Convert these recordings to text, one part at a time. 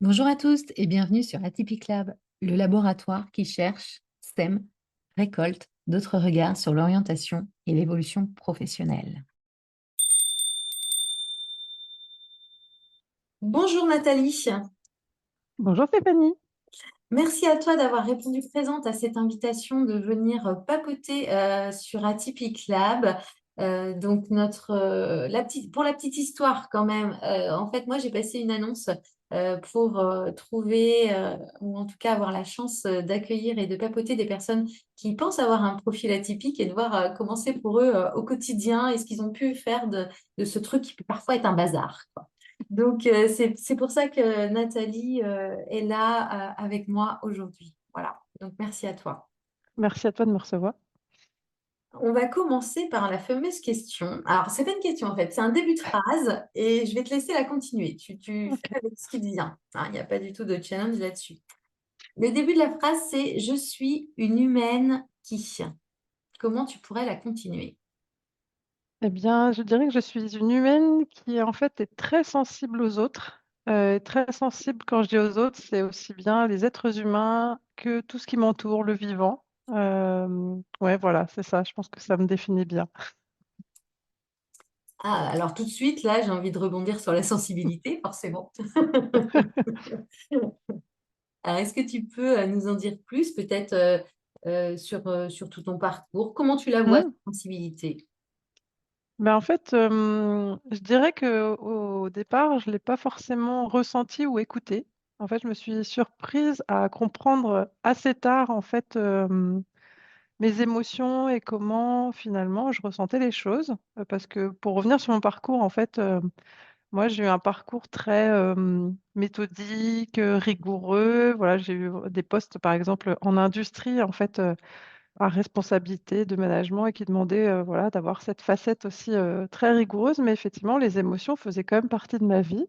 Bonjour à tous et bienvenue sur Atypique Lab, le laboratoire qui cherche, sème, récolte d'autres regards sur l'orientation et l'évolution professionnelle. Bonjour Nathalie, Bonjour Stéphanie. merci à toi d'avoir répondu présente à cette invitation de venir papoter sur Atypique Lab. Pour la petite histoire quand même, en fait moi j'ai passé une annonce pour trouver ou en tout cas avoir la chance d'accueillir et de papoter des personnes qui pensent avoir un profil atypique et de voir comment c'est pour eux au quotidien et ce qu'ils ont pu faire de ce truc qui peut parfois être un bazar, quoi. C'est pour ça que Nathalie est là avec moi aujourd'hui. Voilà, donc merci à toi. Merci à toi de me recevoir. On va commencer par la fameuse question. Alors, c'est pas une question en fait, c'est un début de phrase et je vais te laisser la continuer. Tu Ok. fais avec ce qui te vient, hein. Il n'y a pas du tout de challenge là-dessus. Le début de la phrase, c'est je suis une humaine qui. Comment tu pourrais la continuer? Eh bien, je dirais que je suis une humaine qui en fait est très sensible aux autres. Et très sensible, quand je dis aux autres, c'est aussi bien les êtres humains que tout ce qui m'entoure, le vivant. Ouais, voilà, c'est ça. Je pense que ça me définit bien. Ah, alors tout de suite, là, j'ai envie de rebondir sur la sensibilité, forcément. Alors, est-ce que tu peux nous en dire plus, peut-être sur tout ton parcours? Comment tu la vois, cette Hmm. sensibilité? Ben, en fait, je dirais que au départ, je ne l'ai pas forcément ressenti ou écouté. En fait, je me suis surprise à comprendre assez tard, en fait, mes émotions et comment finalement je ressentais les choses. Parce que pour revenir sur mon parcours, en fait, moi j'ai eu un parcours très méthodique, rigoureux. Voilà, j'ai eu des postes par exemple en industrie, en fait, à responsabilité de management et qui demandaient voilà, d'avoir cette facette aussi très rigoureuse. Mais effectivement, les émotions faisaient quand même partie de ma vie.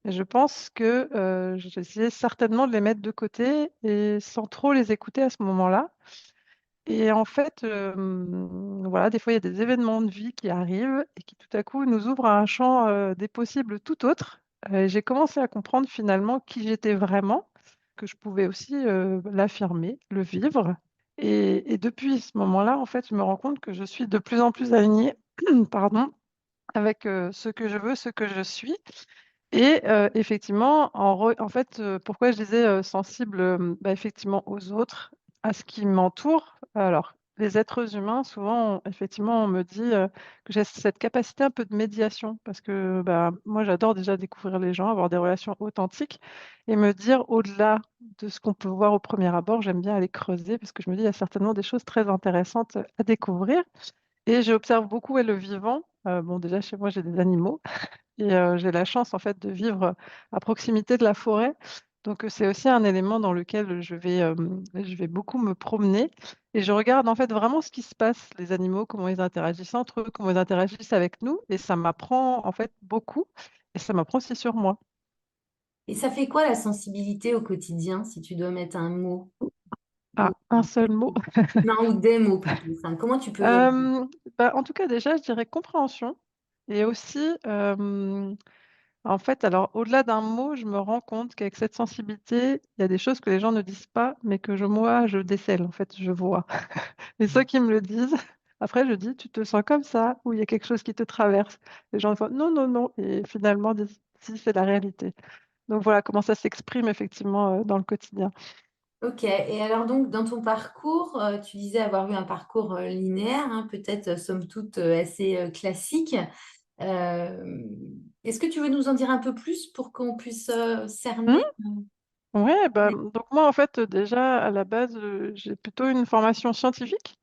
Et je pense que j'essayais certainement de les mettre de côté et sans trop les écouter à ce moment-là. Et en fait, voilà, des fois, il y a des événements de vie qui arrivent et qui, tout à coup, nous ouvrent à un champ, des possibles tout autre. J'ai commencé à comprendre finalement qui j'étais vraiment, que je pouvais aussi, l'affirmer, le vivre. Et depuis ce moment-là, en fait, je me rends compte que je suis de plus en plus alignée, pardon, avec, ce que je veux, ce que je suis. Et effectivement, en fait, pourquoi je disais, sensible, bah, effectivement aux autres, à ce qui m'entoure. Alors, les êtres humains, souvent, effectivement, on me dit, que j'ai cette capacité un peu de médiation parce que, bah, moi, j'adore déjà découvrir les gens, avoir des relations authentiques et me dire au-delà de ce qu'on peut voir au premier abord, j'aime bien aller creuser parce que je me dis: «Il y a certainement des choses très intéressantes, à découvrir» et j'observe beaucoup, ouais, le vivant. Bon, déjà, chez moi, j'ai des animaux. Et j'ai la chance en fait de vivre à proximité de la forêt. Donc c'est aussi un élément dans lequel je vais beaucoup me promener et je regarde en fait vraiment ce qui se passe, les animaux, comment ils interagissent entre eux, comment ils interagissent avec nous et ça m'apprend en fait beaucoup et ça m'apprend aussi sur moi. Et ça fait quoi la sensibilité au quotidien, si tu dois mettre un mot ou, Ah, un seul mot. non, ou des mots plutôt. Enfin, comment tu peux résumer? Hem, Bah, en tout cas déjà je dirais compréhension et aussi, en fait, alors au-delà d'un mot, je me rends compte qu'avec cette sensibilité, il y a des choses que les gens ne disent pas, mais que moi, je décèle, en fait, je vois. Et ceux qui me le disent, après je dis: «Tu te sens comme ça?» ou «Il y a quelque chose qui te traverse?» Les gens font: «Non, non, non» et finalement disent: «Si, c'est la réalité». Donc voilà comment ça s'exprime effectivement, dans le quotidien. Ok, et alors donc dans ton parcours, tu disais avoir eu un parcours linéaire, hein, peut-être somme toute assez classique. Euh, Est-ce que tu veux nous en dire un peu plus pour qu'on puisse Mmh? cerner? Ouais, bah, donc moi, en fait, déjà à la base, j'ai plutôt une formation scientifique.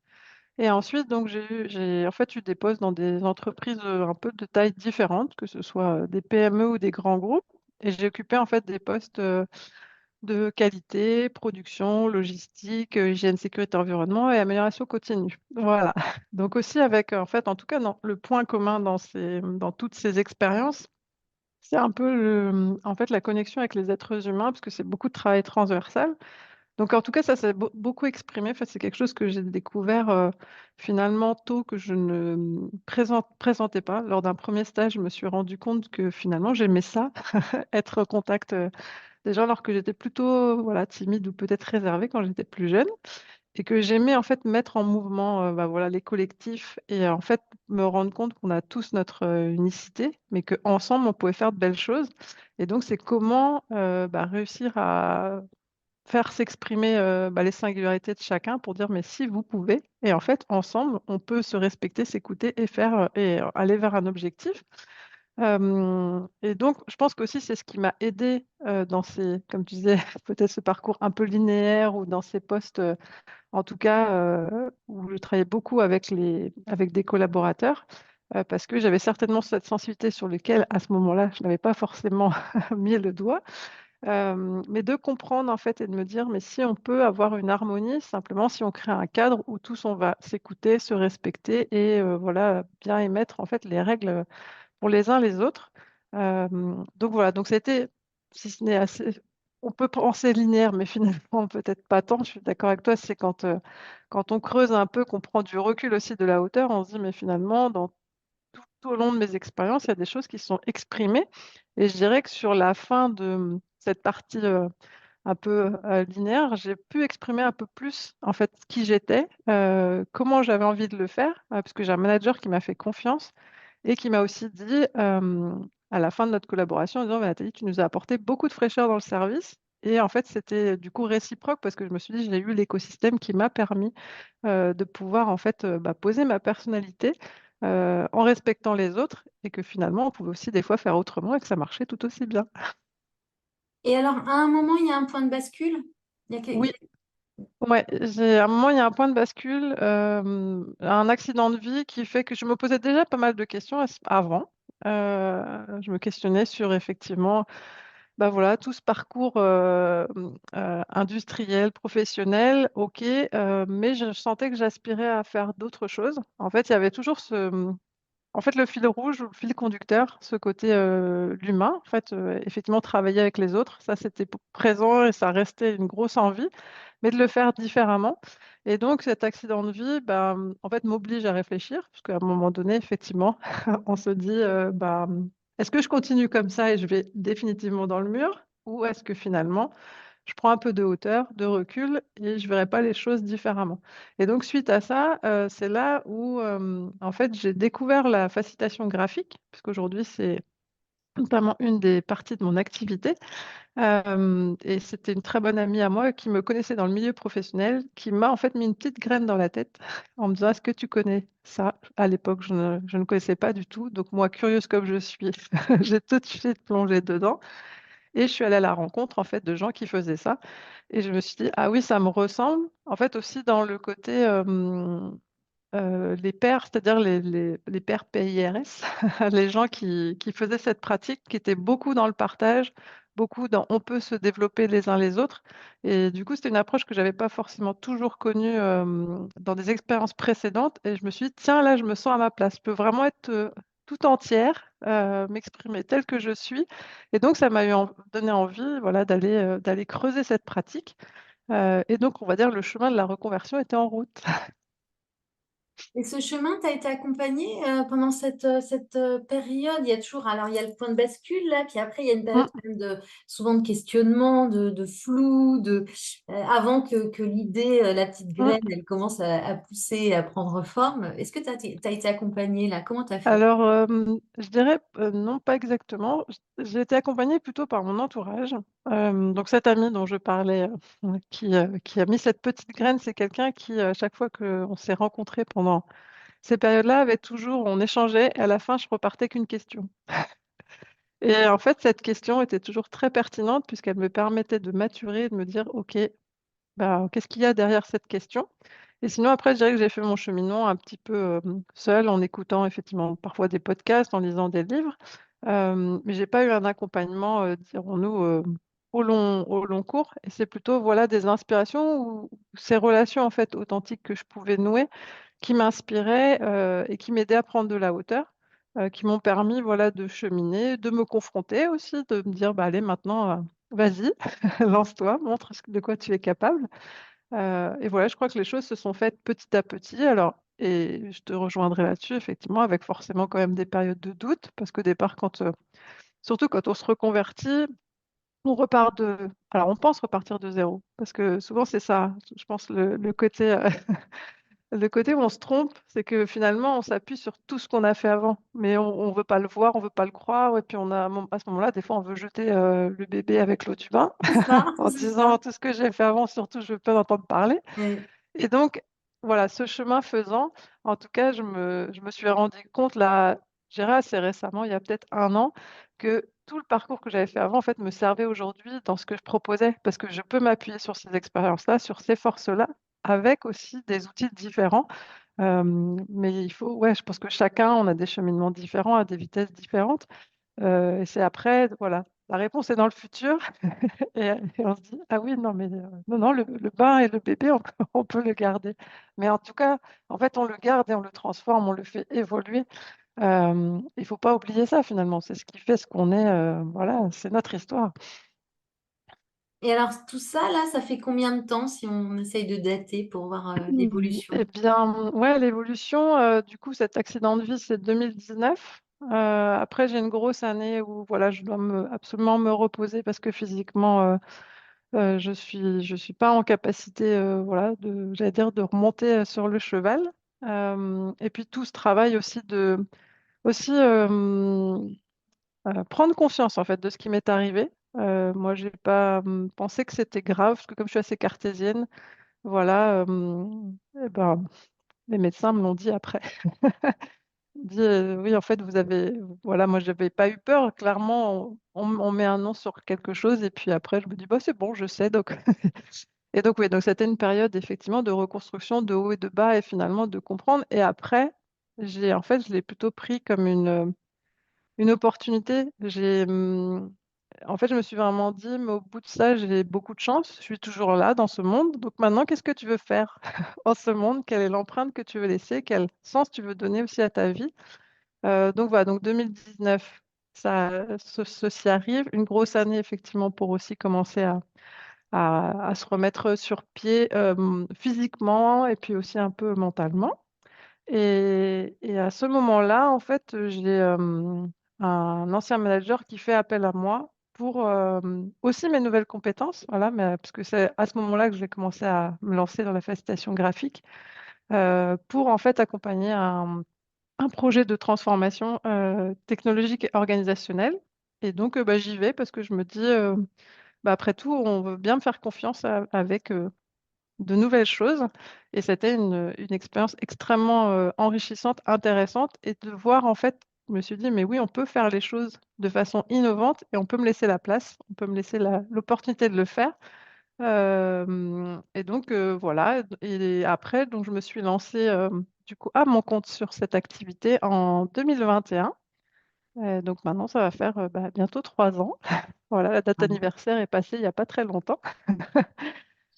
Et ensuite, donc j'ai en fait eu des postes dans des entreprises, un peu de taille différente, que ce soit, des PME ou des grands groupes et j'ai occupé en fait des postes, de qualité, production, logistique, hygiène, sécurité, environnement et amélioration continue. Voilà. Donc aussi avec, en fait, en tout cas, dans le point commun dans toutes ces expériences, c'est un peu en fait, la connexion avec les êtres humains parce que c'est beaucoup de travail transversal. Donc en tout cas, ça s'est beaucoup exprimé. Enfin, c'est quelque chose que j'ai découvert, finalement tôt, que je ne, présentais pas. Lors d'un premier stage, je me suis rendu compte que finalement j'aimais ça, être au contact, des gens alors que j'étais plutôt voilà, timide ou peut-être réservée quand j'étais plus jeune et que j'aimais en fait mettre en mouvement bah, voilà, les collectifs et en fait me rendre compte qu'on a tous notre unicité, mais qu'ensemble on pouvait faire de belles choses. Et donc c'est comment bah, réussir à faire s'exprimer bah, les singularités de chacun pour dire mais si vous pouvez. Et en fait ensemble on peut se respecter, s'écouter et faire et aller vers un objectif. Et donc, je pense qu'aussi, c'est ce qui m'a aidé dans ces, comme tu disais, peut-être ce parcours un peu linéaire ou dans ces postes, en tout cas, où je travaillais beaucoup avec des collaborateurs, parce que j'avais certainement cette sensibilité sur laquelle, à ce moment-là, je n'avais pas forcément mis le doigt, mais de comprendre, en fait, et de me dire, mais si on peut avoir une harmonie, simplement si on crée un cadre où tous on va s'écouter, se respecter et voilà, bien émettre, en fait, les règles pour les uns les autres. Donc voilà, donc c'était, si ce n'est assez, on peut penser linéaire, mais finalement peut-être pas tant. Je suis d'accord avec toi, c'est quand on creuse un peu, qu'on prend du recul aussi de la hauteur, on se dit, mais finalement, tout au long de mes expériences, il y a des choses qui sont exprimées. Et je dirais que sur la fin de cette partie un peu linéaire, j'ai pu exprimer un peu plus en fait qui j'étais, comment j'avais envie de le faire, parce que j'ai un manager qui m'a fait confiance et qui m'a aussi dit à la fin de notre collaboration, en disant, «Bah, Nathalie, tu nous as apporté beaucoup de fraîcheur dans le service». Et en fait, c'était du coup réciproque parce que je me suis dit, j'ai eu l'écosystème qui m'a permis de pouvoir en fait bah, poser ma personnalité en respectant les autres et que finalement, on pouvait aussi des fois faire autrement et que ça marchait tout aussi bien. Et alors, à un moment, il y a un point de bascule. Il y Oui, a- ouais, à un moment, il y a un point de bascule, un accident de vie qui fait que je me posais déjà pas mal de questions avant. Je me questionnais sur effectivement bah voilà, tout ce parcours industriel, professionnel, ok, mais je sentais que j'aspirais à faire d'autres choses. En fait, il y avait toujours en fait, le fil rouge, ou le fil conducteur, ce côté l'humain, en fait, effectivement, travailler avec les autres, ça c'était présent et ça restait une grosse envie, mais de le faire différemment. Et donc, cet accident de vie, bah, en fait, m'oblige à réfléchir, parce qu'à un moment donné, effectivement, on se dit, bah, est-ce que je continue comme ça et je vais définitivement dans le mur, ou est-ce que finalement, je prends un peu de hauteur, de recul et je verrai pas les choses différemment. Et donc, suite à ça, c'est là où, en fait, j'ai découvert la facilitation graphique, puisqu'aujourd'hui, c'est notamment une des parties de mon activité. Et c'était une très bonne amie à moi qui me connaissait dans le milieu professionnel, qui m'a en fait mis une petite graine dans la tête en me disant, est-ce que tu connais ça? À l'époque, je ne connaissais pas du tout. Donc, moi, curieuse comme je suis, j'ai tout de suite plongé dedans. Et je suis allée à la rencontre en fait de gens qui faisaient ça. Et je me suis dit, ah oui, ça me ressemble. En fait, aussi dans le côté les pairs, c'est-à-dire les pairs PIRS, les gens qui faisaient cette pratique, qui étaient beaucoup dans le partage, beaucoup dans on peut se développer les uns les autres. Et du coup, c'était une approche que j'avais pas forcément toujours connue dans des expériences précédentes. Et je me suis dit, tiens, là, je me sens à ma place. Je peux vraiment être tout entière, m'exprimer telle que je suis. Et donc, ça m'a donné envie, voilà, d'aller creuser cette pratique. Et donc, on va dire, le chemin de la reconversion était en route. Et ce chemin, tu as été accompagné pendant cette période. Il y a toujours, alors il y a le point de bascule là, puis après il y a une période quand même souvent de questionnement, de flou, avant que l'idée, la petite Mm. graine, elle commence à pousser, à prendre forme. Est-ce que tu as été accompagné là? Comment tu as fait? Alors, je dirais non, pas exactement. J'ai été accompagnée plutôt par mon entourage. Donc, cette amie dont je parlais, qui a mis cette petite graine, c'est quelqu'un qui, à chaque fois qu'on s'est rencontrés pendant ces périodes-là, avait toujours, on échangeait, et à la fin, je repartais qu'une question. Et en fait, cette question était toujours très pertinente puisqu'elle me permettait de maturer, de me dire, OK, bah, qu'est-ce qu'il y a derrière cette question? Et sinon, après, je dirais que j'ai fait mon cheminement un petit peu seule, en écoutant effectivement parfois des podcasts, en lisant des livres. Mais j'ai pas eu un accompagnement, dirons-nous, au long cours. Et c'est plutôt voilà, des inspirations ou ces relations en fait, authentiques que je pouvais nouer qui m'inspiraient et qui m'aidaient à prendre de la hauteur, qui m'ont permis voilà, de cheminer, de me confronter aussi, de me dire bah, allez, maintenant, vas-y, lance-toi, montre de quoi tu es capable. Et voilà, je crois que les choses se sont faites petit à petit. Alors, et je te rejoindrai là-dessus, effectivement, avec forcément quand même des périodes de doute, parce qu'au départ, surtout quand on se reconvertit, on repart alors on pense repartir de zéro, parce que souvent c'est ça, je pense le côté, le côté où on se trompe, c'est que finalement on s'appuie sur tout ce qu'on a fait avant, mais on veut pas le voir, on veut pas le croire, et puis on a, à ce moment-là, des fois on veut jeter le bébé avec l'eau du bain, C'est ça, en c'est ça. disant tout ce que j'ai fait avant, surtout je veux pas en entendre parler. Ouais. Et donc, voilà, ce chemin faisant, en tout cas, je me suis rendu compte là, je dirais assez récemment, il y a peut-être 1 an, que tout le parcours que j'avais fait avant, en fait, me servait aujourd'hui dans ce que je proposais. Parce que je peux m'appuyer sur ces expériences-là, sur ces forces-là, avec aussi des outils différents. Mais il faut, ouais, je pense que chacun, on a des cheminements différents, à des vitesses différentes. Et c'est après, voilà, la réponse est dans le futur. Et on se dit, ah oui, non, mais non, non, le bain et le bébé, on peut le garder. Mais en tout cas, en fait, on le garde et on le transforme, on le fait évoluer. Il faut pas oublier ça finalement. C'est ce qui fait ce qu'on est. Voilà, c'est notre histoire. Et alors, tout ça, là, ça fait combien de temps si on essaye de dater pour voir Eh l'évolution? bien, ouais, l'évolution, du coup, cet accident de vie, c'est 2019. Après, j'ai une grosse année où voilà, je dois absolument me reposer parce que physiquement, je suis pas en capacité, voilà, j'allais dire, de remonter sur le cheval. Et puis tout ce travail aussi aussi prendre conscience en fait de ce qui m'est arrivé. Moi, j'ai pas pensé que c'était grave parce que comme je suis assez cartésienne, voilà, eh ben, les médecins me l'ont dit après. Dit, oui, en fait, voilà, moi, j'avais pas eu peur. Clairement, on met un nom sur quelque chose et puis après, je me dis, bah, c'est bon, je sais. Donc, et donc, oui, donc c'était une période effectivement de reconstruction de haut et de bas et finalement de comprendre. Et après, en fait, je l'ai plutôt pris comme une opportunité. En fait, je me suis vraiment dit, mais au bout de ça, j'ai beaucoup de chance. Je suis toujours là dans ce monde. Donc maintenant, qu'est-ce que tu veux faire en ce monde? Quelle est l'empreinte que tu veux laisser? Quel sens tu veux donner aussi à ta vie? Donc voilà, donc 2019, ceci arrive. Une grosse année, effectivement, pour aussi commencer à se remettre sur pied physiquement et puis aussi un peu mentalement. Et à ce moment-là, en fait, j'ai un ancien manager qui fait appel à moi pour aussi mes nouvelles compétences, voilà, mais, parce que c'est à ce moment-là que je vais commencer à me lancer dans la facilitation graphique pour en fait accompagner un projet de transformation technologique et organisationnelle. Et donc, bah, j'y vais parce que je me dis, bah, après tout, on veut bien me faire confiance avec de nouvelles choses. Et c'était une expérience extrêmement enrichissante, intéressante. Et de voir, en fait, je me suis dit, mais oui, on peut faire les choses de façon innovante et on peut me laisser la place, on peut me laisser l'opportunité de le faire. Et donc, voilà. Et après, donc, je me suis lancée du coup à mon compte sur cette activité en 2021. Donc maintenant, ça va faire bah, bientôt 3 ans. Voilà, la date Ouais. anniversaire est passée il n'y a pas très longtemps.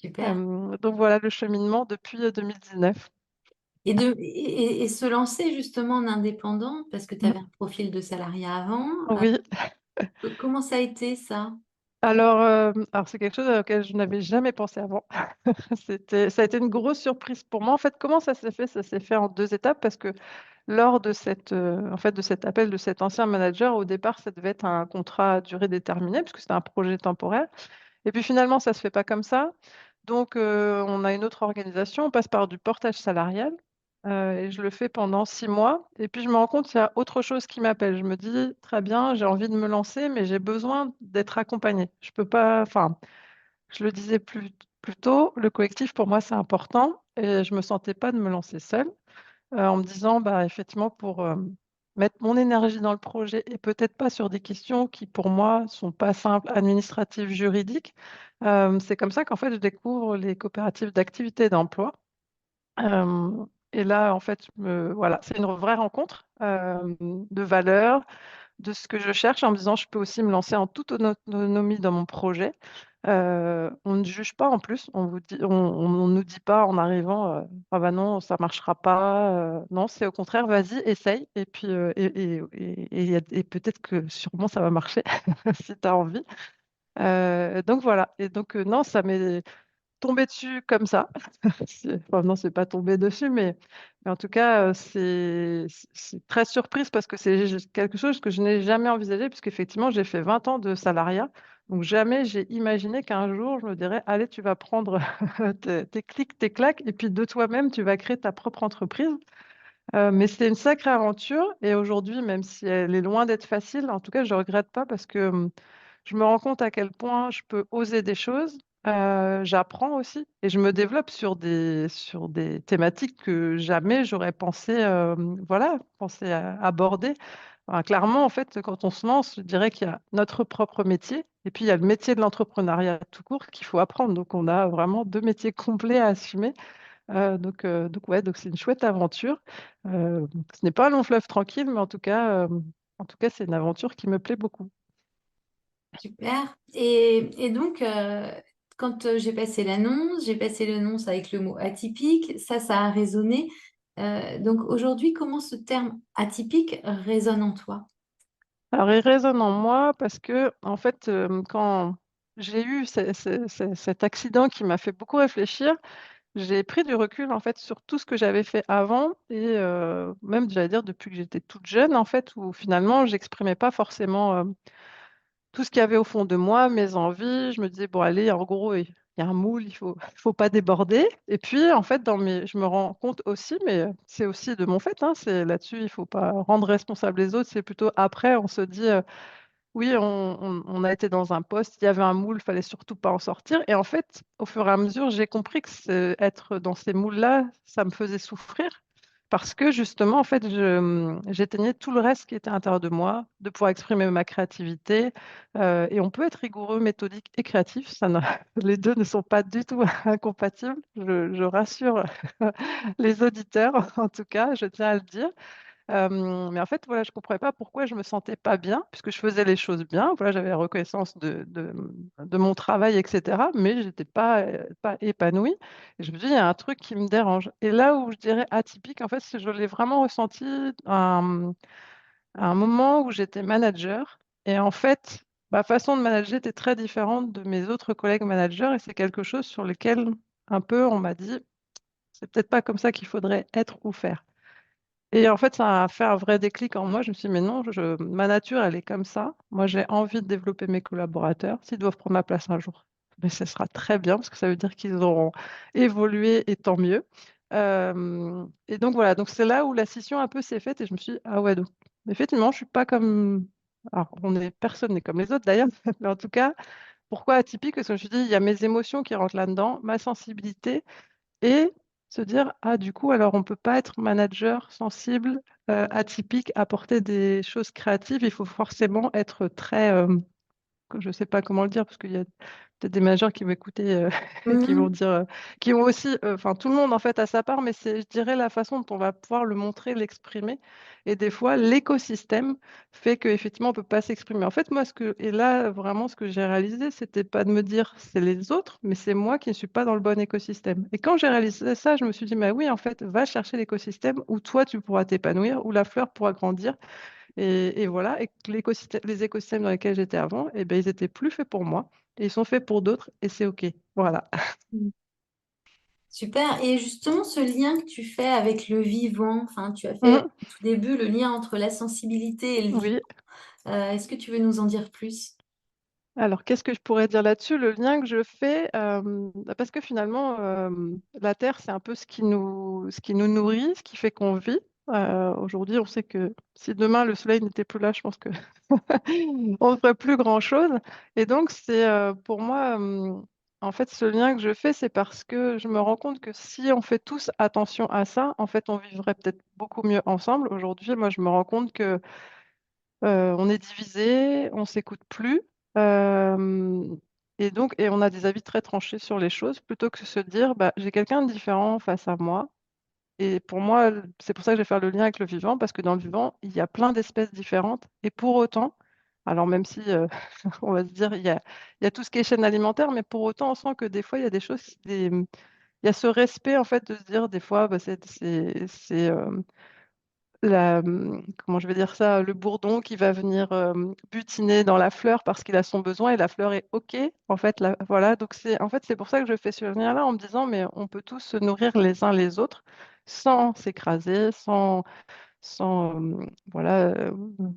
Super. Donc voilà le cheminement depuis 2019. Et se lancer justement en indépendant, parce que tu Mm. avais un profil de salariat avant, Oui, comment ça a été ça? alors c'est quelque chose auquel je n'avais jamais pensé avant. Ça a été une grosse surprise pour moi. En fait, comment ça s'est fait? Ça s'est fait en 2 étapes parce que lors de en fait, de cet appel de cet ancien manager, au départ, ça devait être un contrat à durée déterminée puisque c'était un projet temporaire. Et puis finalement, ça ne se fait pas comme ça. Donc, on a une autre organisation, on passe par du portage salarial. Et je le fais pendant 6 mois. Et puis, je me rends compte qu'il y a autre chose qui m'appelle. Je me dis, très bien, j'ai envie de me lancer, mais j'ai besoin d'être accompagnée. Je peux pas, enfin, je le disais plus tôt, le collectif, pour moi, c'est important. Et je me sentais pas de me lancer seule en me disant, bah, effectivement, pour mettre mon énergie dans le projet et peut-être pas sur des questions qui, pour moi, sont pas simples, administratives, juridiques. C'est comme ça qu'en fait, je découvre les coopératives d'activité et d'emploi. Et là, en fait, voilà, c'est une vraie rencontre de valeurs, de ce que je cherche en me disant, je peux aussi me lancer en toute autonomie dans mon projet. On ne juge pas en plus, on nous dit pas en arrivant, ah bah non, ça marchera pas. Non, c'est au contraire, vas-y, essaye. Et puis, et peut-être que sûrement ça va marcher si tu as envie. Donc voilà. Et donc, non, ça m'est tombé dessus comme ça. Enfin, non, c'est pas tombé dessus, mais en tout cas, c'est très surprise parce que c'est quelque chose que je n'ai jamais envisagé, puisqu'effectivement, j'ai fait 20 ans de salariat. Donc jamais j'ai imaginé qu'un jour je me dirais, allez, tu vas prendre tes clics, tes claques, et puis de toi-même, tu vas créer ta propre entreprise. Mais c'était une sacrée aventure. Et aujourd'hui, même si elle est loin d'être facile, en tout cas, je ne regrette pas parce que je me rends compte à quel point je peux oser des choses. J'apprends aussi et je me développe sur des thématiques que jamais j'aurais pensé, voilà, pensé à aborder. Enfin, clairement, en fait, quand on se lance, je dirais qu'il y a notre propre métier et puis il y a le métier de l'entrepreneuriat tout court qu'il faut apprendre. Donc, on a vraiment deux métiers complets à assumer. Donc ouais, donc c'est une chouette aventure. Ce n'est pas un long fleuve tranquille, mais en tout cas, c'est une aventure qui me plaît beaucoup. Super. Et donc, quand j'ai passé l'annonce avec le mot atypique, ça a résonné. Donc aujourd'hui, comment ce terme atypique résonne en toi? Alors, il résonne en moi parce que, en fait, quand j'ai eu cet accident qui m'a fait beaucoup réfléchir, j'ai pris du recul en fait sur tout ce que j'avais fait avant et même, j'allais dire, depuis que j'étais toute jeune, en fait, où finalement, j'exprimais pas forcément tout ce qu'il y avait au fond de moi, mes envies. Je me disais, bon, allez, en gros, il y a un moule, il faut pas déborder. Et puis, en fait, je me rends compte aussi, mais c'est aussi de mon fait, hein, c'est là-dessus, il faut pas rendre responsable les autres. C'est plutôt après, on se dit, oui, on a été dans un poste, il y avait un moule, il fallait surtout pas en sortir. Et en fait, au fur et à mesure, j'ai compris que être dans ces moules-là, ça me faisait souffrir parce que justement, en fait, j'éteignais tout le reste qui était à l'intérieur de moi, de pouvoir exprimer ma créativité. Et on peut être rigoureux, méthodique et créatif. Les deux ne sont pas du tout incompatibles. Je rassure les auditeurs, en tout cas, je tiens à le dire. Mais en fait, voilà, je ne comprenais pas pourquoi je me sentais pas bien, puisque je faisais les choses bien. Voilà, j'avais la reconnaissance de mon travail, etc. Mais je n'étais pas épanouie. Et je me dis, il y a un truc qui me dérange. Et là où je dirais atypique, en fait, c'est que je l'ai vraiment ressenti à un moment où j'étais manager. Et en fait, ma façon de manager était très différente de mes autres collègues managers. Et c'est quelque chose sur lequel, un peu, on m'a dit, c'est peut-être pas comme ça qu'il faudrait être ou faire. Et en fait, ça a fait un vrai déclic en moi. Je me suis dit, mais non, ma nature, elle est comme ça. Moi, j'ai envie de développer mes collaborateurs. S'ils doivent prendre ma place un jour, mais ce sera très bien parce que ça veut dire qu'ils auront évolué et tant mieux. Et donc, voilà. Donc, c'est là où la scission un peu s'est faite et je me suis dit, ah ouais, donc, effectivement, je suis pas comme. Alors, personne n'est comme les autres d'ailleurs, mais en tout cas, pourquoi atypique? Parce que je me suis dit, il y a mes émotions qui rentrent là-dedans, ma sensibilité et se dire, ah, du coup, alors on ne peut pas être manager sensible, atypique, apporter des choses créatives. Il faut forcément être très, je ne sais pas comment le dire, parce qu'il y a peut-être des managers qui vont écouter, qui vont Mhm. dire, qui vont aussi, enfin, tout le monde en fait a sa part, mais c'est, je dirais, la façon dont on va pouvoir le montrer, l'exprimer. Et des fois, l'écosystème fait qu'effectivement, on ne peut pas s'exprimer. En fait, moi, et là, vraiment, ce que j'ai réalisé, c'était pas de me dire c'est les autres, mais c'est moi qui ne suis pas dans le bon écosystème. Et quand j'ai réalisé ça, je me suis dit, mais oui, en fait, va chercher l'écosystème où toi, tu pourras t'épanouir, où la fleur pourra grandir. Et voilà, et que les écosystèmes dans lesquels j'étais avant, eh ben, ils étaient plus faits pour moi, et ils sont faits pour d'autres, et c'est OK. Voilà. Super. Et justement, ce lien que tu fais avec le vivant, enfin, tu as fait Mhm. au tout début le lien entre la sensibilité et le vivant. Oui. Est-ce que tu veux nous en dire plus? Alors, qu'est-ce que je pourrais dire là-dessus? Le lien que je fais, parce que finalement, la Terre, c'est un peu ce qui nous nourrit, ce qui fait qu'on vit. Aujourd'hui, on sait que si demain le soleil n'était plus là, je pense que on ne ferait plus grand-chose. Et donc, c'est pour moi, en fait, ce lien que je fais, c'est parce que je me rends compte que si on fait tous attention à ça, en fait, on vivrait peut-être beaucoup mieux ensemble. Aujourd'hui, moi, je me rends compte que on est divisé, on s'écoute plus. euh, et on a des avis très tranchés sur les choses, plutôt que se dire, bah, j'ai quelqu'un de différent face à moi. Et pour moi, c'est pour ça que je vais faire le lien avec le vivant, parce que dans le vivant, il y a plein d'espèces différentes. Et pour autant, alors même si on va se dire, il y a tout ce qui est chaîne alimentaire, mais pour autant, on sent que des fois, il y a des choses, il y a ce respect, en fait, de se dire, des fois, bah, comment je vais dire ça, le bourdon qui va venir butiner dans la fleur parce qu'il a son besoin et la fleur est OK. En fait, voilà, donc c'est pour ça que je fais ce lien-là en me disant, mais on peut tous se nourrir les uns les autres sans s'écraser, sans voilà,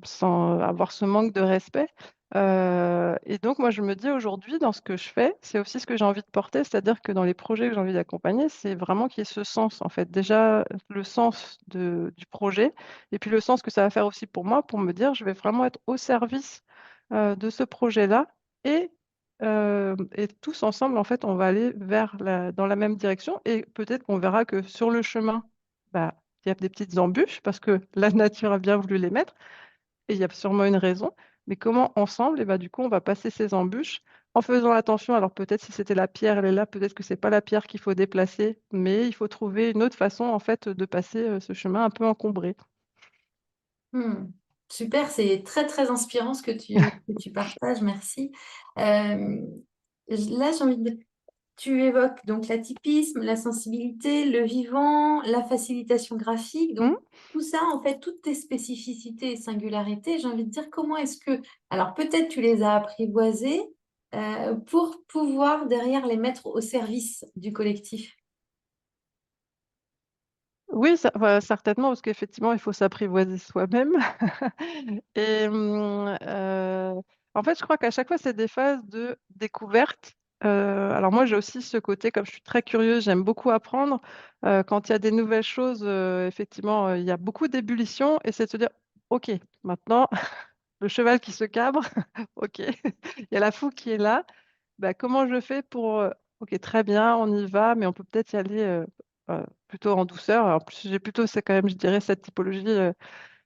sans avoir ce manque de respect. Et donc, moi, je me dis aujourd'hui, dans ce que je fais, c'est aussi ce que j'ai envie de porter, c'est-à-dire que dans les projets que j'ai envie d'accompagner, c'est vraiment qu'il y ait ce sens, en fait. Déjà, le sens du projet, et puis le sens que ça va faire aussi pour moi, pour me dire, je vais vraiment être au service de ce projet-là, et tous ensemble, en fait, on va aller dans la même direction, et peut-être qu'on verra que sur le chemin, bah, il y a des petites embûches, parce que la nature a bien voulu les mettre, et il y a sûrement une raison, mais comment ensemble, et bah, du coup, on va passer ces embûches en faisant attention. Alors peut-être si c'était la pierre, elle est là, peut-être que c'est pas la pierre qu'il faut déplacer, mais il faut trouver une autre façon en fait de passer ce chemin un peu encombré. Hmm. Super, c'est très très inspirant ce que tu partages, merci. Là, j'ai envie de... Tu évoques donc l'atypisme, la sensibilité, le vivant, la facilitation graphique. Donc, Hmm. tout ça, en fait, toutes tes spécificités et singularités, j'ai envie de dire comment est-ce que... Alors, peut-être tu les as apprivoisées pour pouvoir derrière les mettre au service du collectif. Oui, certainement, parce qu'effectivement, il faut s'apprivoiser soi-même. Et en fait, je crois qu'à chaque fois, c'est des phases de découverte. Alors moi, j'ai aussi ce côté, comme je suis très curieuse, j'aime beaucoup apprendre. Quand il y a des nouvelles choses, effectivement, il y a beaucoup d'ébullition, et c'est de se dire, OK, maintenant, le cheval qui se cabre, OK, il y a la foule qui est là. Bah, comment je fais pour, OK, très bien, on y va, mais on peut peut-être y aller plutôt en douceur. Alors, plus, j'ai plutôt, c'est quand même, je dirais, cette typologie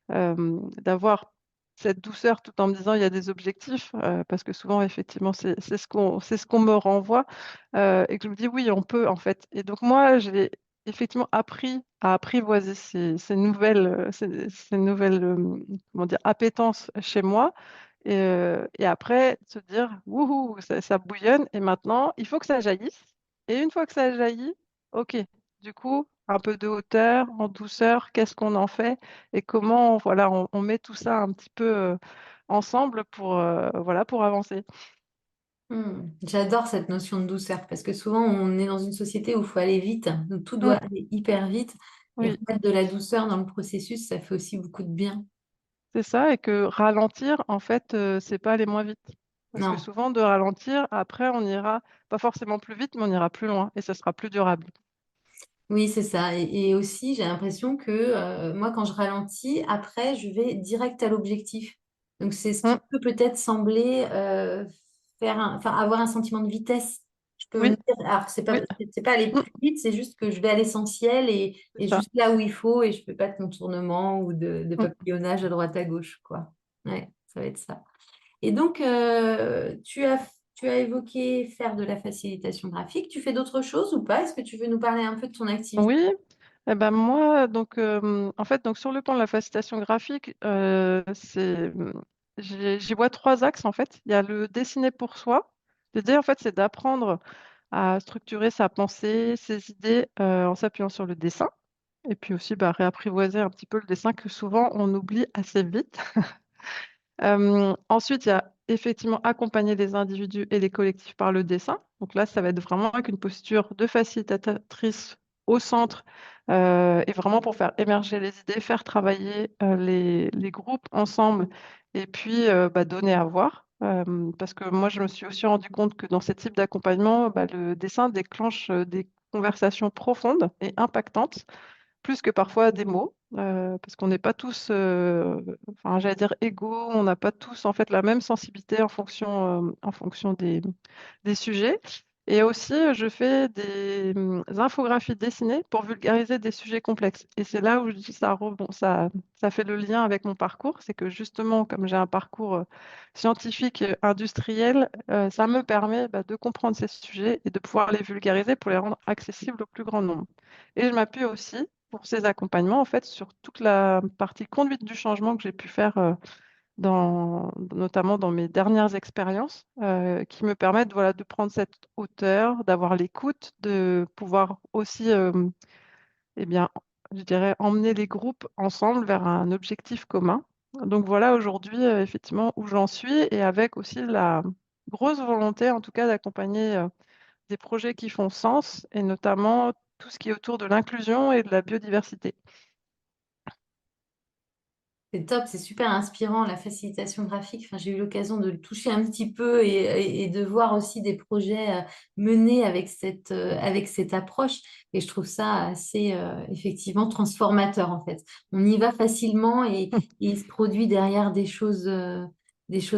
d'avoir cette douceur tout en me disant il y a des objectifs, parce que souvent, effectivement, c'est ce qu'on me renvoie, et que je me dis oui, on peut en fait. Et donc, moi, j'ai effectivement appris à apprivoiser ces nouvelles comment dire, appétences chez moi. Et après, se dire, wouhou, ça bouillonne, et maintenant, il faut que ça jaillisse. Et une fois que ça jaillit, OK, du coup, un peu de hauteur, en douceur, qu'est-ce qu'on en fait et comment, voilà, on met tout ça un petit peu ensemble voilà, pour avancer. J'adore cette notion de douceur parce que souvent on est dans une société où il faut aller vite, où tout doit Mm, aller hyper vite et oui, remettre de la douceur dans le processus, ça fait aussi beaucoup de bien. c'est ça, et que ralentir, en fait, c'est pas aller moins vite. Parce que Non, souvent, de ralentir, après, on ira pas forcément plus vite, mais on ira plus loin et ce sera plus durable. oui, c'est ça. Et aussi, j'ai l'impression que moi, quand je ralentis, après, je vais direct à l'objectif. Donc, c'est ce Mm, qui peut peut-être sembler enfin, avoir un sentiment de vitesse. Je peux me oui, dire, alors, oui, c'est pas aller mm, plus vite, c'est juste que je vais à l'essentiel c'est et ça. juste là où il faut et je fais pas de contournement ou de Mm. papillonnage à droite à gauche, quoi. Ouais, ça va être ça. Et donc, tu as évoqué faire de la facilitation graphique. Tu fais d'autres choses ou pas? Est-ce que tu veux nous parler un peu de ton activité? Oui, eh ben moi, donc, en fait, donc, sur le plan de la facilitation graphique, j'y vois trois axes, en fait. Il y a le dessiner pour soi. L'idée, en fait, c'est d'apprendre à structurer sa pensée, ses idées, en s'appuyant sur le dessin. Et puis aussi, bah, réapprivoiser un petit peu le dessin que souvent on oublie assez vite. Ensuite, il y a effectivement accompagner les individus et les collectifs par le dessin. Donc là, ça va être vraiment avec une posture de facilitatrice au centre, et vraiment pour faire émerger les idées, faire travailler les groupes ensemble, et puis bah, donner à voir. Parce que moi, je me suis aussi rendu compte que dans ces types d'accompagnement, bah, le dessin déclenche des conversations profondes et impactantes, plus que parfois des mots, parce qu'on n'est pas tous, enfin, j'allais dire égaux, on n'a pas tous en fait la même sensibilité en fonction des sujets. Et aussi, je fais des infographies dessinées pour vulgariser des sujets complexes. Et c'est là où je dis ça fait le lien avec mon parcours. C'est que justement, comme j'ai un parcours scientifique, industriel, ça me permet bah, de comprendre ces sujets et de pouvoir les vulgariser pour les rendre accessibles au plus grand nombre. Et je m'appuie aussi pour ces accompagnements, en fait, sur toute la partie conduite du changement que j'ai pu faire notamment dans mes dernières expériences, qui me permettent voilà, de prendre cette hauteur, d'avoir l'écoute, de pouvoir aussi, eh bien, je dirais, emmener les groupes ensemble vers un objectif commun. Donc voilà aujourd'hui, effectivement, où j'en suis, et avec aussi la grosse volonté, en tout cas, d'accompagner des projets qui font sens, et notamment tout ce qui est autour de l'inclusion et de la biodiversité. C'est top, c'est super inspirant, la facilitation graphique. Enfin, j'ai eu l'occasion de le toucher un petit peu et de voir aussi des projets menés avec cette approche. Et je trouve ça assez effectivement transformateur en fait. On y va facilement et il se produit derrière des choses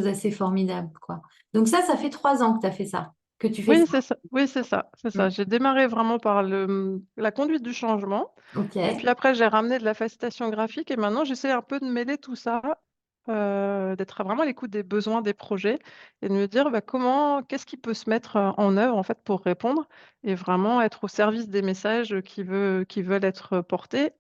assez formidables, quoi. Donc ça fait 3 ans que tu as fait ça, que tu fais Oui, ça. c'est ça. Oui, c'est ça. C'est ça. Mm. J'ai démarré vraiment par la conduite du changement. Ok. Et puis après, j'ai ramené de la facilitation graphique. Et maintenant, j'essaie un peu de mêler tout ça, d'être vraiment à l'écoute des besoins des projets et de me dire bah, qu'est-ce qui peut se mettre en œuvre en fait pour répondre et vraiment être au service des messages qui veulent être portés.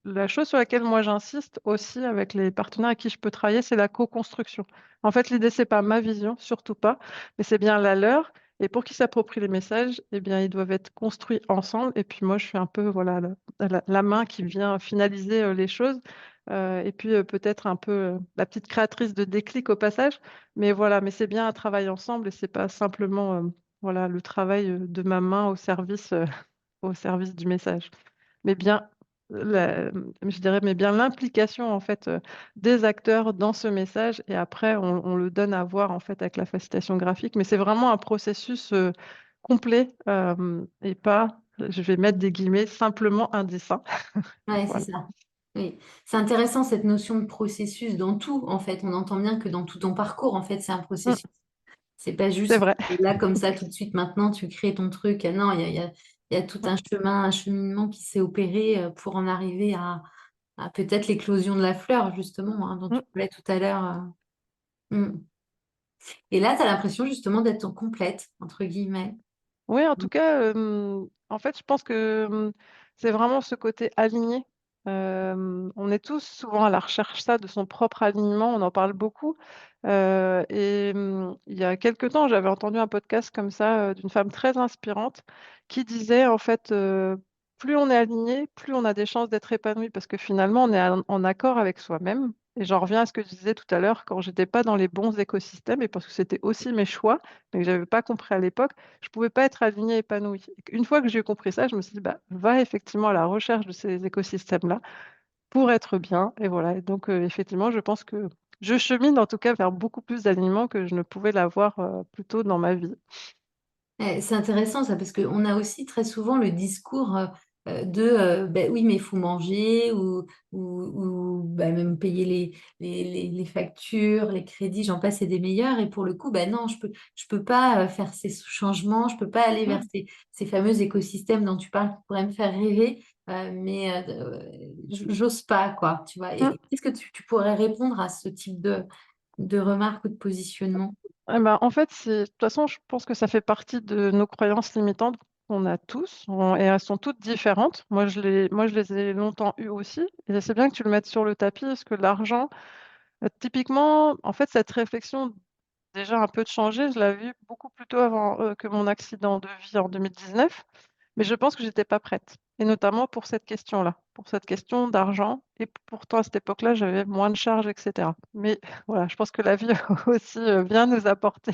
La chose sur laquelle moi j'insiste aussi avec les partenaires avec qui je peux travailler, c'est la co-construction. En fait, l'idée, c'est pas ma vision, surtout pas, mais c'est bien la leur. Et pour qu'ils s'approprient les messages, eh bien, ils doivent être construits ensemble. Et puis moi, je suis un peu voilà, la main qui vient finaliser les choses. Et puis peut-être un peu la petite créatrice de déclic au passage. Mais voilà, mais c'est bien un travail ensemble et c'est pas simplement voilà, le travail de ma main au service du message mais bien, je dirais, mais bien l'implication en fait des acteurs dans ce message et après on le donne à voir en fait avec la facilitation graphique. Mais c'est vraiment un processus complet et pas, je vais mettre des guillemets, simplement un dessin. Ouais, c'est Voilà. ça. Oui. C'est intéressant cette notion de processus dans tout, en fait. On entend bien que dans tout ton parcours, en fait, c'est un Mm, processus. C'est pas c'est juste vrai. là comme ça tout de suite maintenant tu crées ton truc. Non, il y a tout Mm, un chemin, un cheminement qui s'est opéré pour en arriver à peut-être l'éclosion de la fleur justement dont mm. tu parlais tout à l'heure. Mm. Et là, tu as l'impression justement d'être en complète, entre guillemets. Oui, en tout cas, en fait, je pense que c'est vraiment ce côté aligné. On est tous souvent à la recherche ça, de son propre alignement, on en parle beaucoup. Il y a quelque temps, j'avais entendu un podcast comme ça d'une femme très inspirante qui disait, en fait, plus on est aligné, plus on a des chances d'être épanoui, parce que finalement, on est en accord avec soi-même. Et j'en reviens à ce que je disais tout à l'heure, quand j'étais pas dans les bons écosystèmes, et parce que c'était aussi mes choix, mais que j'avais pas compris à l'époque je pouvais pas être alignée et épanouie. Une fois que j'ai compris ça, je me suis dit, bah, va effectivement à la recherche de ces écosystèmes-là pour être bien. Et voilà. Et donc, effectivement, je pense que je chemine en tout cas vers beaucoup plus d'alignement que je ne pouvais l'avoir plus tôt dans ma vie. C'est intéressant ça, parce qu'on a aussi très souvent le discours de ben oui, mais il faut manger ou ben, même payer les factures, les crédits, j'en passe et des meilleurs. Et pour le coup, ben non, je peux pas faire ces changements, je peux pas aller vers Mm. ces fameux écosystèmes dont tu parles qui pourraient me faire rêver, mais j'ose pas, quoi, tu vois. Mm. Et qu'est-ce que tu pourrais répondre à ce type de remarques ou de positionnement? Eh ben, en fait, de toute façon, je pense que ça fait partie de nos croyances limitantes qu'on a tous, et elles sont toutes différentes. Moi, je les ai longtemps eues aussi, et c'est bien que tu le mettes sur le tapis, parce que l'argent, typiquement, en fait, cette réflexion déjà un peu de changer. Je l'avais vu beaucoup plus tôt avant que mon accident de vie en 2019, mais je pense que j'étais pas prête. Et notamment pour cette question-là, pour cette question d'argent. Et pourtant, à cette époque-là, j'avais moins de charges, etc. Mais voilà, je pense que la vie aussi vient nous apporter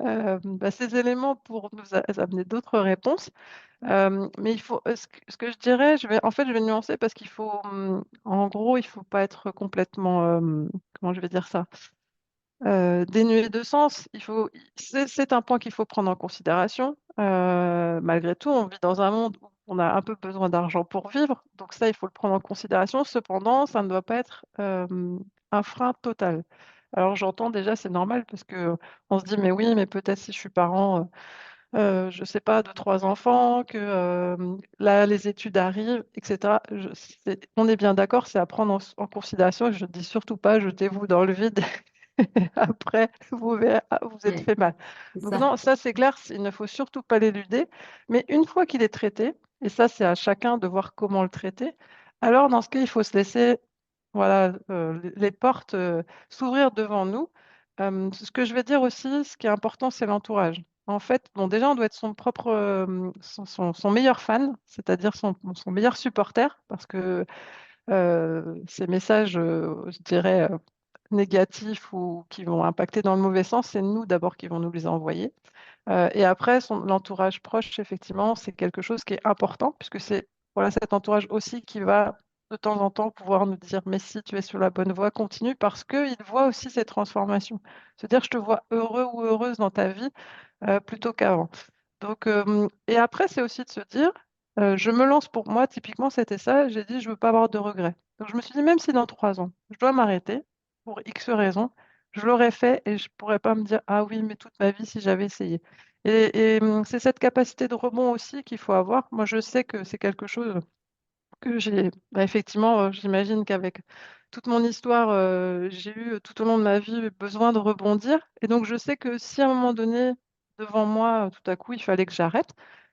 bah, ces éléments pour nous amener d'autres réponses. Mais il faut, ce que je dirais, en fait, je vais nuancer parce qu'il faut, en gros, il faut pas être complètement, comment je vais dire ça? Dénué de sens, c'est un point qu'il faut prendre en considération. Malgré tout, on vit dans un monde où on a un peu besoin d'argent pour vivre, donc ça, il faut le prendre en considération. Cependant, ça ne doit pas être un frein total. Alors j'entends déjà, c'est normal parce que on se dit, mais oui, mais peut-être si je suis parent, je sais pas, de 3 enfants, que là, les études arrivent, etc. On est bien d'accord, c'est à prendre en considération. Je ne dis surtout pas, jetez-vous dans le vide après, vous verrez, ah, vous êtes Ouais, fait mal. c'est Donc ça. non, ça c'est clair, il ne faut surtout pas l'éluder. Mais une fois qu'il est traité, et ça c'est à chacun de voir comment le traiter, alors dans ce cas, il faut se laisser voilà, les portes s'ouvrir devant nous. Ce que je vais dire aussi, ce qui est important, c'est l'entourage. En fait, bon, déjà, on doit être son propre, son meilleur fan, c'est-à-dire son meilleur supporter, parce que ces messages, je dirais, négatifs ou qui vont impacter dans le mauvais sens, c'est nous d'abord qui vont nous les envoyer. Et après, l'entourage proche, effectivement, c'est quelque chose qui est important puisque c'est voilà, cet entourage aussi qui va de temps en temps pouvoir nous dire: «Mais si, tu es sur la bonne voie, continue», parce qu'ils voient aussi ces transformations. Se dire: «Je te vois heureux ou heureuse dans ta vie», plutôt qu'avant. Donc et après, c'est aussi de se dire, je me lance pour moi, typiquement, c'était ça, j'ai dit: «Je veux pas avoir de regrets». Donc je me suis dit: «Même si dans 3 ans, je dois m'arrêter pour X raisons, je l'aurais fait et je pourrais pas me dire: "Ah oui, mais toute ma vie si j'avais essayé"». C'est cette capacité de rebond aussi qu'il faut avoir. Moi, je sais que c'est quelque chose que j'ai effectivement, j'imagine qu'avec toute mon histoire, j'ai eu, tout au long de ma vie, besoin de rebondir et donc je sais que si à un moment donné, devant moi, tout à coup, il fallait que j'arrête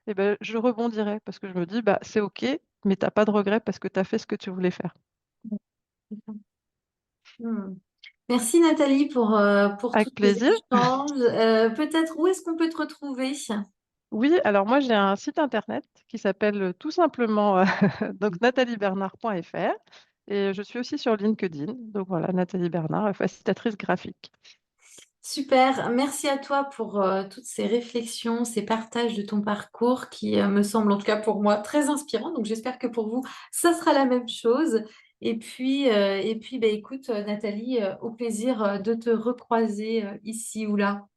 et ben je rebondirai parce que je me dis: «Bah, c'est OK, mais tu as pas de regrets parce que tu as fait ce que tu voulais faire». Hmm. Merci Nathalie pour tous Avec ces plaisir. échanges. Peut-être où est-ce qu'on peut te retrouver? Oui, alors moi, j'ai un site internet qui s'appelle, tout simplement, donc nataliebernard.fr et je suis aussi sur LinkedIn. Donc voilà, Nathalie Bernard, facilitatrice graphique. Super, merci à toi pour toutes ces réflexions, ces partages de ton parcours qui me semblent en tout cas pour moi très inspirants. Donc j'espère que pour vous, ça sera la même chose. Et puis bah, écoute Nathalie, au plaisir de te recroiser ici ou là.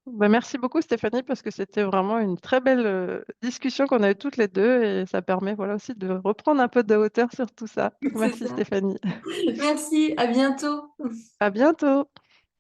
Bah, merci beaucoup Stéphanie parce que c'était vraiment une très belle, discussion qu'on a eue toutes les 2 et ça permet, voilà, aussi de reprendre un peu de hauteur sur tout ça. Donc C'est merci ça. Stéphanie. Merci, à bientôt. À bientôt.